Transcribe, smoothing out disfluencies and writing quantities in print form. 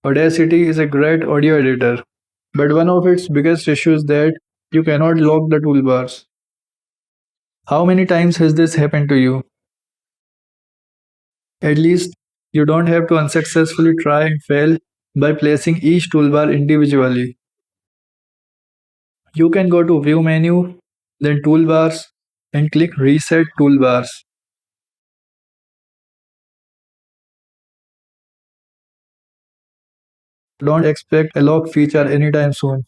Audacity is a great audio editor, but one of its biggest issues is that you cannot lock the toolbars. How many times has this happened to you? At least you don't have to unsuccessfully try and fail by placing each toolbar individually. You can go to View menu, then Toolbars, and click Reset Toolbars. Don't expect a lock feature anytime soon.